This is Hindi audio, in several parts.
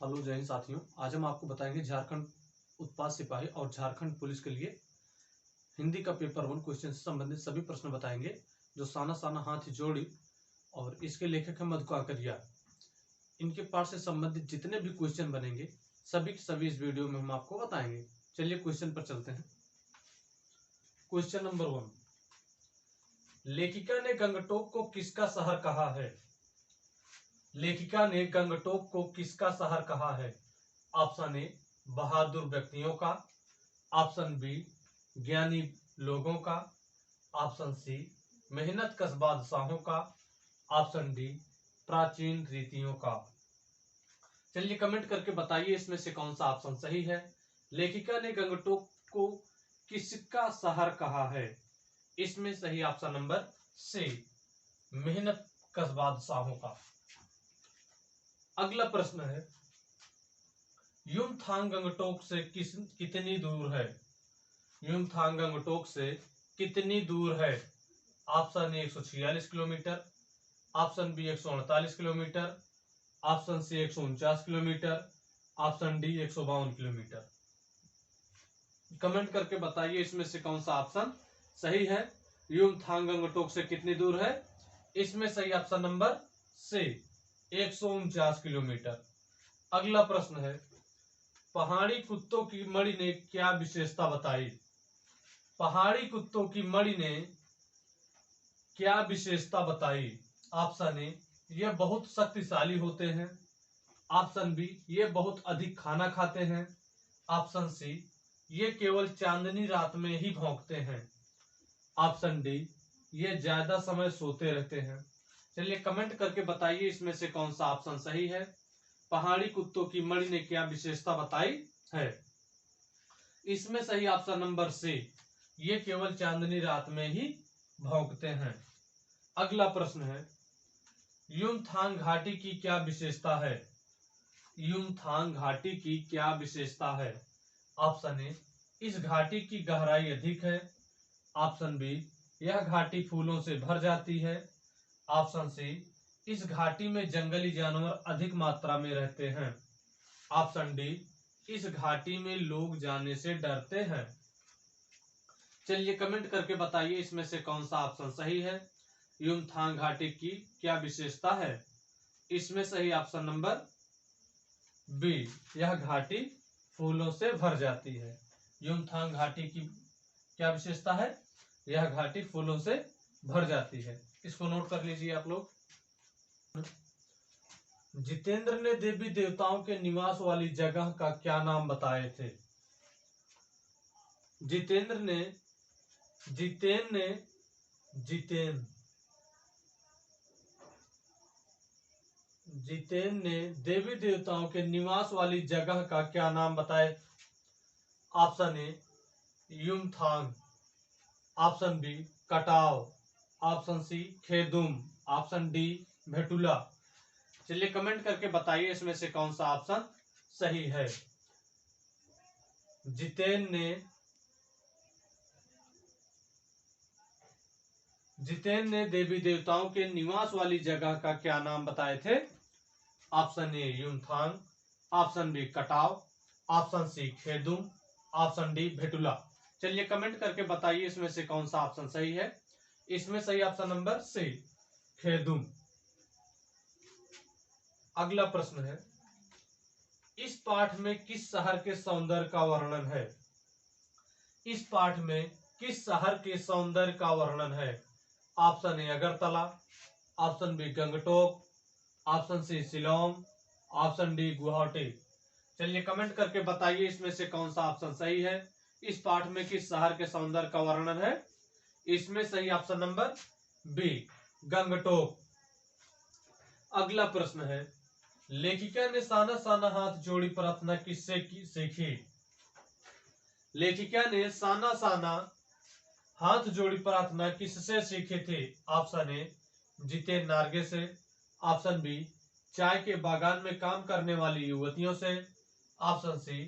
हेलो जय हिंद साथियों, आज हम आपको बताएंगे झारखंड उत्पाद सिपाही और झारखंड पुलिस के लिए हिंदी का पेपर 1 क्वेश्चन से संबंधित सभी प्रश्न बताएंगे जो साना साना हाथ जोड़ी और इसके लेखक है मधु काकरिया। इनके पाठ से संबंधित जितने भी क्वेश्चन बनेंगे सभी के सभी इस वीडियो में हम आपको बताएंगे। चलिए क्वेश्चन पर चलते हैं। क्वेश्चन नंबर 1, लेखिका ने गंगटोक को किसका शहर कहा है? लेखिका ने गंगटोक को किसका शहर कहा है? ऑप्शन ए बहादुर व्यक्तियों का, ऑप्शन बी ज्ञानी लोगों का, ऑप्शन सी मेहनतकश बादशाहों का, ऑप्शन डी प्राचीन रीतियों का। चलिए कमेंट करके बताइए इसमें से कौन सा ऑप्शन सही है। लेखिका ने गंगटोक को किसका शहर कहा है? इसमें सही ऑप्शन नंबर सी मेहनतकश बादशाहों का। अगला प्रश्न है, युमथांग गंगटोक से कितनी दूर है? युमथांग गंगटोक से कितनी दूर है? Option A 146 kilometre, option B 148 kilometre, option C 149 kilometre, option D 152 kilometre. Comment करके बताइए इसमें से कौन सा ऑप्शन सही है। युमथांग गंगटोक से कितनी दूर है? इसमें सही ऑप्शन नंबर सी 149 किलोमीटर। अगला प्रश्न है, पहाड़ी कुत्तों की मणि ने क्या विशेषता बताई? पहाड़ी कुत्तों की मणि ने क्या विशेषता बताई? ऑप्शन ए ये बहुत शक्तिशाली होते हैं, ऑप्शन बी ये बहुत अधिक खाना खाते हैं, ऑप्शन सी ये केवल चांदनी रात में ही भौंकते हैं, ऑप्शन डी ये ज्यादा समय सोते रहते हैं। चलिए कमेंट करके बताइए इसमें से कौन सा ऑप्शन सही है। पहाड़ी कुत्तों की मणि ने क्या विशेषता बताई है? इसमें सही ऑप्शन नंबर सी ये केवल चांदनी रात में ही भौंकते हैं। अगला प्रश्न है, युमथांग घाटी की क्या विशेषता है? युमथांग घाटी की क्या विशेषता है? ऑप्शन ए इस घाटी की गहराई अधिक है, ऑप्शन बी यह घाटी फूलों से भर जाती है, ऑप्शन सी इस घाटी में जंगली जानवर अधिक मात्रा में रहते हैं, ऑप्शन डी इस घाटी में लोग जाने से डरते हैं। चलिए कमेंट करके बताइए इसमें से कौन सा ऑप्शन सही है। युमथांग घाटी की क्या विशेषता है? इसमें सही ऑप्शन नंबर बी यह घाटी फूलों से भर जाती है। युमथांग घाटी की क्या विशेषता है? यह घाटी फूलों से भर जाती है। इसको नोट कर लीजिए आप लोग। जितेंद्र ने देवी देवताओं के निवास वाली जगह का क्या नाम बताए थे? जितेंद्र ने देवी देवताओं के निवास वाली जगह का क्या नाम बताए? Option A Yumthang, option B Katao, option C Khedum, option D Bhetula. चलिए कमेंट करके बताइए इसमें से कौन सा ऑप्शन सही है। जितेंद्र ने देवी देवताओं के निवास वाली जगह का क्या नाम बताए थे? Option A Yumthang, option B Katao, option C Khedum, option D Bhetula. चलिए कमेंट करके बताइए इसमें से कौन सा ऑप्शन सही है। इसमें सही ऑप्शन नंबर सी खेदुम। अगला प्रश्न है, इस पाठ में किस शहर के सौंदर्य का वर्णन है? इस पाठ में किस शहर के सौंदर्य का वर्णन है? Option A Agartala, option B Gangtok, option C Shillong, option D Guwahati. चलिए कमेंट करके बताइए इसमें से कौन सा ऑप्शन सही है। इस पाठ में किस शहर के सौंदर्य का वर्णन है? इसमें सही ऑप्शन नंबर बी गंगटोक। अगला प्रश्न है, लेखिका ने साना साना हाथ जोड़ी प्रार्थना किससे सीखी? लेखिका ने साना साना हाथ जोड़ी प्रार्थना किससे सीखी थी? ऑप्शन ए जितेंद्र नार्गे से, ऑप्शन बी चाय के बागान में काम करने वाली युवतियों से, ऑप्शन सी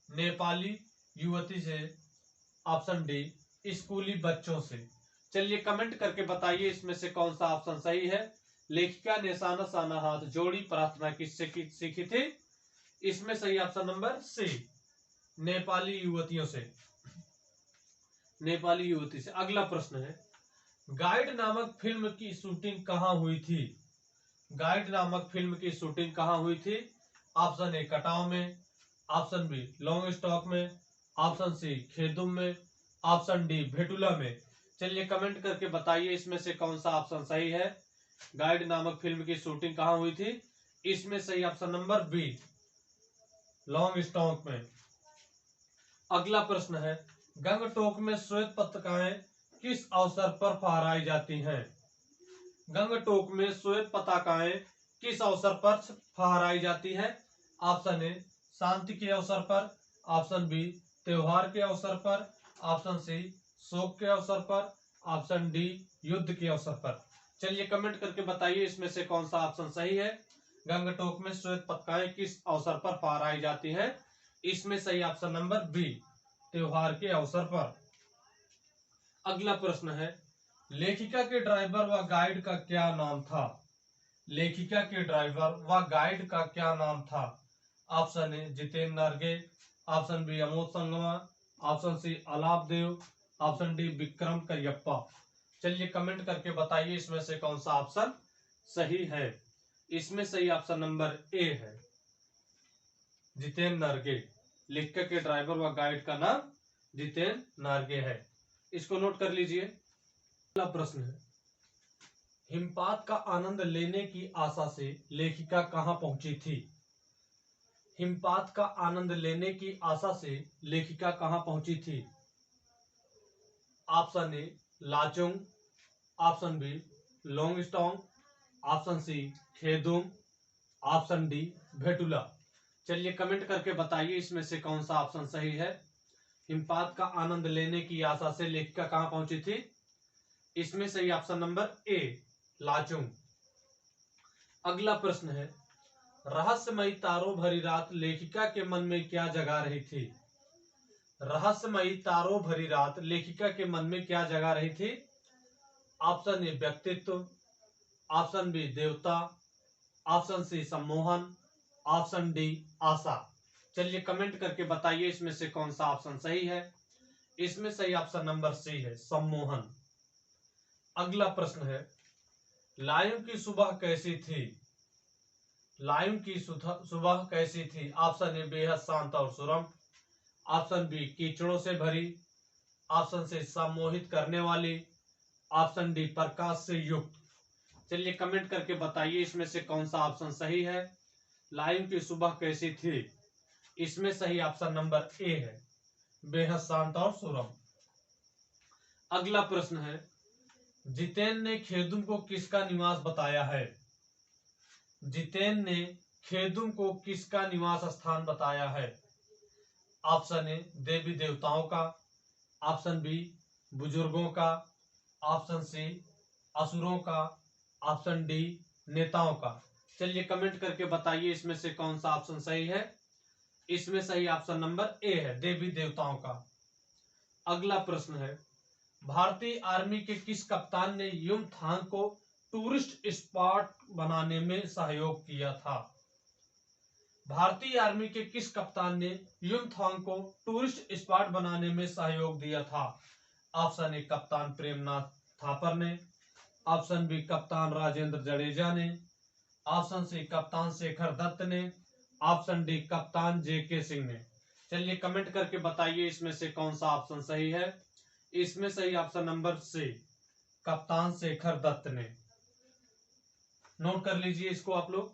नेपाली युवती से, ऑप्शन डी स्कूली बच्चों से। चलिए कमेंट करके बताइए इसमें से कौन सा ऑप्शन सही है। लेखिका ने साना साना हाथ जोड़ी प्रार्थना किससे सीखी थी? इसमें सही ऑप्शन नंबर सी, नेपाली युवतियों से, नेपाली युवती से। अगला प्रश्न है, गाइड नामक फिल्म की शूटिंग कहां हुई थी? गाइड नामक फिल्म की शूटिंग कहां हुई थी? ऑप्शन ए कटाव में, ऑप्शन बी लॉन्ग स्टॉक में, ऑप्शन सी खेदुम में, ऑप्शन डी भेटुला में। चलिए कमेंट करके बताइए इसमें से कौन सा ऑप्शन सही है। गाइड नामक फिल्म की शूटिंग कहां हुई थी? इसमें सही option number B, long stock में। अगला प्रश्न है, गंगटोक में श्वेत पताकाएं किस अवसर पर फहराई जाती हैं? गंगटोक में श्वेत पताकाएं किस अवसर पर फहराई जाती है? ऑप्शन ए शांति के अवसर पर, ऑप्शन बी त्योहार के अवसर पर, ऑप्शन सी शोक के अवसर पर, ऑप्शन डी युद्ध के अवसर पर। चलिए कमेंट करके बताइए इसमें से कौन सा ऑप्शन सही है। गंगटोक में श्वेत पताकाएं किस अवसर पर फहराई जाती है? इसमें सही ऑप्शन नंबर बी, त्योहार के अवसर पर। अगला प्रश्न है, लेखिका के ड्राइवर व गाइड का क्या नाम था? लेखिका के ड्राइवर व गाइड का क्या नाम था? Option A Jitendra Narge, option B Amod Sangma, option C Alap Dev, option D Vikram Cariappa. चलिए कमेंट करके बताइए इसमें से कौन सा ऑप्शन सही है। इसमें सही ऑप्शन नंबर ए है, जितेंद्र नरगे। लेखिका के ड्राइवर व गाइड का नाम जितेंद्र नरगे है, इसको नोट कर लीजिए। अगला प्रश्न है, हिमपात का आनंद लेने की आशा से लेखिका कहां पहुंची थी? हिमपात का आनंद लेने की आशा से लेखिका कहां पहुंची थी? Option A Lachung, option B Longstong, option C Khedum, option D Bhetula. चलिए कमेंट करके बताइए इसमें से कौन सा ऑप्शन सही है। हिमपात का आनंद लेने की आशा से लेखिका कहां पहुंची थी? इसमें सही ऑप्शन नंबर ए, लाचुंग। अगला प्रश्न है, रहस्यमयी तारों भरी रात लेखिका के मन में क्या जगा रही थी? रहस्यमयी तारों भरी रात लेखिका के मन में क्या जगा रही थी? ऑप्शन ए व्यक्तित्व, ऑप्शन बी देवता, ऑप्शन सी सम्मोहन, ऑप्शन डी आशा। चलिए कमेंट करके बताइए इसमें से कौन सा ऑप्शन सही है। इसमें सही ऑप्शन नंबर सी है, सम्मोहन। अगला प्रश्न है, लायू की सुबह कैसी थी? लायू की सुबह कैसी थी? ऑप्शन ए बेहद शांत और सुरम, ऑप्शन बी कीचड़ों से भरी, ऑप्शन सी सम्मोहित करने वाली, ऑप्शन डी प्रकाश से युक्त। चलिए कमेंट करके बताइए इसमें से कौन सा ऑप्शन सही है। लायू की सुबह कैसी थी? इसमें सही ऑप्शन नंबर ए है, बेहद शांत और सुरम। अगला प्रश्न है, जितेंद्र ने खेदुम को किसका निवास बताया है? जितेंद्र ने खेदुम को किसका निवास स्थान बताया है? ऑप्शन ए देवी देवताओं का, ऑप्शन बी बुजुर्गों का, ऑप्शन सी असुरों का, ऑप्शन डी नेताओं का। चलिए कमेंट करके बताइए इसमें से कौन सा ऑप्शन सही है। इसमें सही ऑप्शन नंबर ए है, देवी देवताओं का। अगला प्रश्न है, भारतीय आर्मी के किस कप्तान ने युमथांग को टूरिस्ट स्पॉट बनाने में सहयोग किया था? भारतीय आर्मी के किस कप्तान ने युमथांग को टूरिस्ट स्पॉट बनाने में सहयोग दिया था? ऑप्शन ए कप्तान प्रेमनाथ थापर ने, ऑप्शन बी कप्तान राजेंद्र जडेजा ने, ऑप्शन सी कप्तान शेखर दत्त ने, ऑप्शन डी कप्तान जेके सिंह ने। चलिए कमेंट करके बताइए इसमें से कौन सा ऑप्शन सही है। इसमें सही ऑप्शन नंबर सी, कप्तान शेखर दत्त ने। नोट कर लीजिए इसको आप लोग।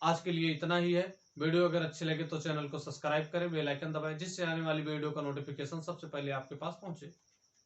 आज के लिए इतना ही है। वीडियो अगर अच्छे लगे तो चैनल को सब्सक्राइब करें, बेल आइकन दबाएं, जिससे आने वाली वीडियो का नोटिफिकेशन सबसे पहले आपके पास पहुंचे।